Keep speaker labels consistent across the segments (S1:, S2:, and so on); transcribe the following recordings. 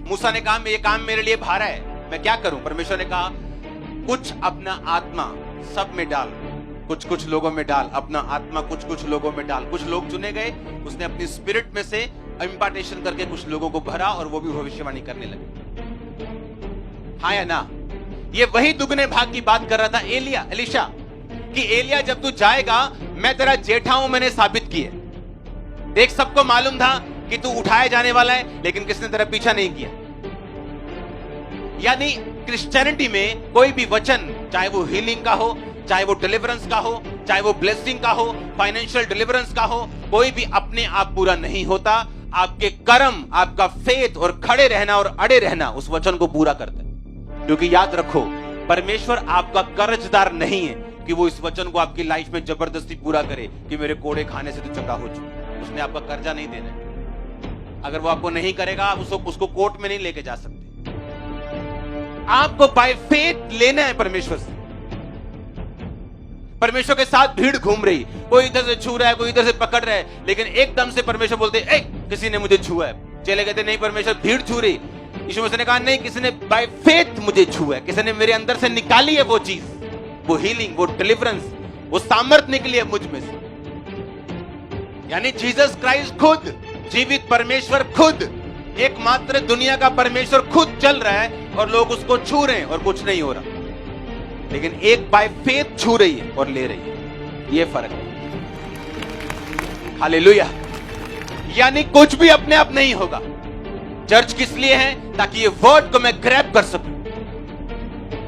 S1: मूसा ने कहा ये काम मेरे लिए भारा है, मैं क्या करूं? परमेश्वर ने कहा कुछ अपना आत्मा सब में डाल, कुछ कुछ लोगों में डाल, अपना आत्मा कुछ कुछ लोगों में डाल। कुछ लोग चुने गए, उसने अपनी स्पिरिट में से इम्पार्टेशन करके कुछ लोगों को भरा और वो भी भविष्यवाणी करने लगे। हाँ या ना? ये वही दुगने भाग की बात कर रहा था एलिशा कि एलिया जब तू जाएगा मैं तेरा जेठा हूं, मैंने साबित किए। देख, सबको मालूम था कि तू उठाया जाने वाला है, लेकिन किसने तेरा पीछा नहीं किया। यानी क्रिश्चियनिटी में कोई भी वचन, चाहे वो हीलिंग का हो, चाहे वो डिलीवरेंस का हो, चाहे वो ब्लेसिंग का हो, फाइनेंशियल डिलीवरेंस का हो, कोई भी अपने आप पूरा नहीं होता। आपके कर्म, आपका फेथ और खड़े रहना और अड़े रहना उस वचन को पूरा करता है। क्योंकि याद रखो, परमेश्वर आपका कर्जदार नहीं है कि वो इस वचन को आपकी लाइफ में जबरदस्ती पूरा करे कि मेरे कोड़े खाने से तो चंगा हो चुका। उसने आपका कर्जा नहीं देना है। अगर वो आपको नहीं करेगा, आप उसको कोर्ट में नहीं लेके जा सकते। आपको बाय फेथ लेना है परमेश्वर से। परमेश्वर के साथ भीड़ घूम रही, कोई इधर से छू रहा है, कोई इधर से पकड़ रहा है, लेकिन एकदम से परमेश्वर बोलते ए, किसी ने मुझे छुआ है। चले कहते नहीं, परमेश्वर भीड़ छू रही। यीशु मसीह ने कहा नहीं, किसी ने बाय फेथ मुझे छुआ है, किसी ने मेरे अंदर से निकाली है वो चीज, वो हीलिंग, वो डिलीवरेंस, वो सामर्थ निकली है मुझ में से। यानी जीसस क्राइस्ट खुद, जीवित परमेश्वर खुद, एकमात्र दुनिया का परमेश्वर खुद चल रहा है और लोग उसको छू रहे हैं और कुछ नहीं हो रहा। लेकिन एक बाय फेथ छू रही है और ले रही है, ये फर्क है। हालेलुया। यानी कुछ भी अपने आप नहीं होगा। चर्च किस लिए है? ताकि ये वर्ड को मैं ग्रैब कर सकूं।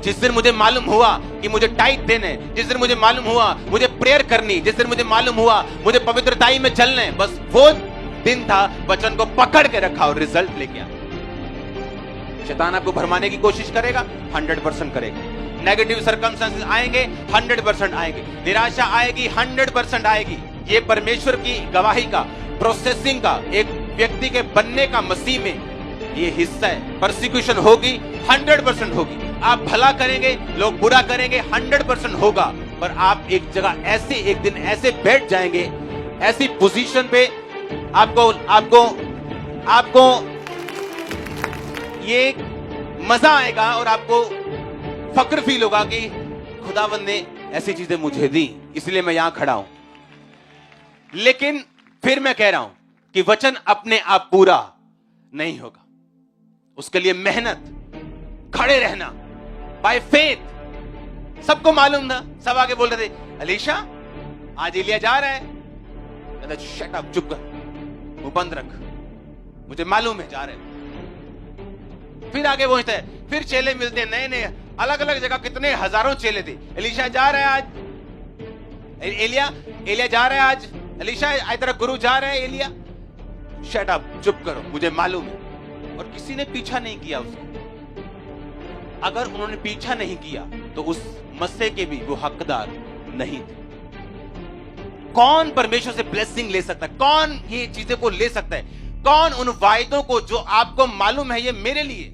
S1: जिस दिन मुझे मालूम हुआ कि मुझे टाइट देने, जिस दिन मुझे मालूम हुआ मुझे प्रेयर करनी, जिस दिन मुझे मालूम हुआ मुझे पवित्रताई में चलना है, बस वो दिन था वचन को पकड़ के रखा और रिजल्ट लेके आ। शैतान आपको भरमाने की कोशिश करेगा, 100% करेगा। नेगेटिव सर्कमस्टेंसेस आएंगे, 100% आएंगे। निराशा आएगी, 100% आएगी। ये परमेश्वर की गवाही का, प्रोसेसिंग का, एक व्यक्ति के बनने का मसीह में ये हिस्सा है। परसिक्यूशन होगी, 100% होगी। आप भला करेंगे, लोग बुरा करेंगे, 100% होगा। पर आप एक जगह ऐसे एक दिन ऐसे बैठ जाएंगे, ऐसी पोजीशन पे आपको आपको आपको ये मजा आएगा और आपको फक्र फील होगा कि खुदावंद ने ऐसी चीजें मुझे दी, इसलिए मैं यहां खड़ा हूं। लेकिन फिर मैं कह रहा हूं कि वचन अपने आप पूरा नहीं होगा। उसके लिए मेहनत, खड़े रहना, बाय फेथ। सबको मालूम था, सब आगे बोल रहे थे अलीशा आज एलिया जा रहा है। शट अप, चुप कर, मुंह बंद रख, मुझे मालूम है जा रहे हैं। फिर आगे पहुंचता है, फिर चेले मिलते हैं नए नए, अलग अलग जगह, कितने हजारों चेले थे। एलिशा जा रहा है आज, एलिया जा रहा है आज, एलिशा आज तेरा गुरु जा रहा है एलिया। शट अप, चुप करो, मुझे मालूम है। और किसी ने पीछा नहीं किया उसका। अगर उन्होंने पीछा नहीं किया तो उस मस्से के भी वो हकदार नहीं थे। कौन परमेश्वर से ब्लेसिंग ले सकता है? कौन ये चीजें को ले सकता है? कौन उन वायदों को जो आपको मालूम है ये मेरे लिए,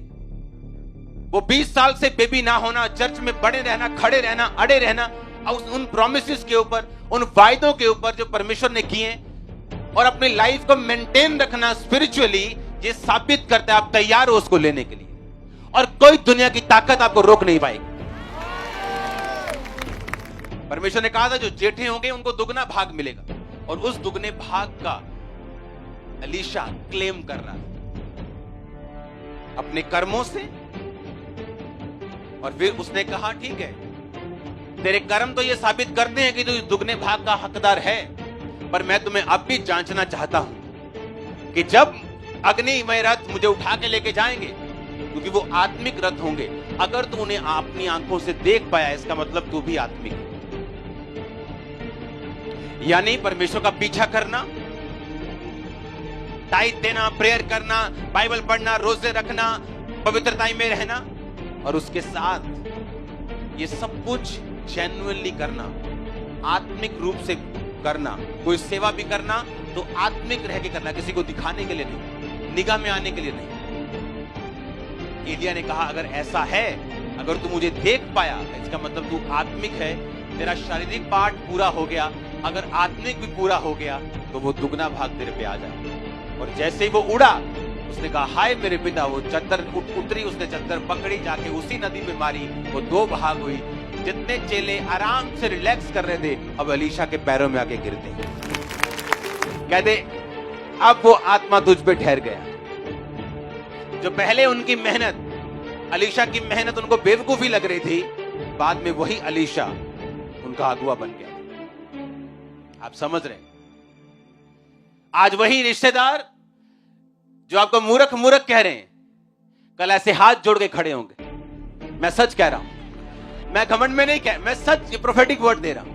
S1: वो 20 साल से बेबी ना होना, चर्च में बड़े रहना, खड़े रहना, अड़े रहना, और उन प्रोमिसेस के ऊपर, उन वायदों के ऊपर जो परमेश्वर ने किए, और अपनी लाइफ को मेंटेन रखना स्पिरिचुअली, ये साबित करता है आप तैयार हो उसको लेने के लिए। और कोई दुनिया की ताकत आपको रोक नहीं पाएगी। परमेश्वर ने कहा था जो जेठे होंगे उनको दुगना भाग मिलेगा, और उस दुगने भाग का एलीशा क्लेम कर रहा है अपने कर्मों से। और फिर उसने कहा ठीक है, तेरे कर्म तो ये साबित करते हैं कि तू दुगने भाग का हकदार है, पर मैं तुम्हें अब भी जांचना चाहता हूं कि जब अग्निमय रथ मुझे उठा के लेके जाएंगे, क्योंकि वो आत्मिक रथ होंगे, अगर तू उन्हें अपनी आंखों से देख पाया, इसका मतलब तू भी आत्मिक है। यानी परमेश्वर का पीछा करना, टाइट देना, प्रेयर करना, बाइबल पढ़ना, रोजे रखना, पवित्रता में रहना, और उसके साथ ये सब कुछ जेन्युइनली करना, आत्मिक रूप से करना। कोई सेवा भी करना तो आत्मिक रह के करना, किसी को दिखाने के लिए नहीं, निगाह में आने के लिए नहीं। एलिया ने कहा अगर ऐसा है, अगर तू मुझे देख पाया, इसका मतलब तू आत्मिक है, तेरा शारीरिक पार्ट पूरा हो गया, अगर आत्मिक भी पूरा हो गया तो वो दुगना भाग तेरे पे आ जाए। और जैसे ही वो उड़ा, उसने कहा हाय मेरे पिता। वो चद्दर उतरी, उसने चद्दर पकड़ी, जाके उसी नदी में मारी, वो दो भाग हुई। जितने चेले आराम से रिलैक्स कर रहे थे, अब अलीशा के पैरों में आके गिरते, कहते अब वो आत्मा तुझ पे ठहर गया। जो पहले उनकी मेहनत, अलीशा की मेहनत उनको बेवकूफी लग रही थी, बाद में वही अलीशा उनका अगुआ बन गया। आप समझ रहे हैं? आज वही रिश्तेदार जो आपको मूर्ख मूर्ख कह रहे हैं, कल ऐसे हाथ जोड़ के खड़े होंगे। मैं सच कह रहा हूं, मैं घमंड में नहीं कह, मैं सच, ये प्रोफेटिक वर्ड दे रहा हूं।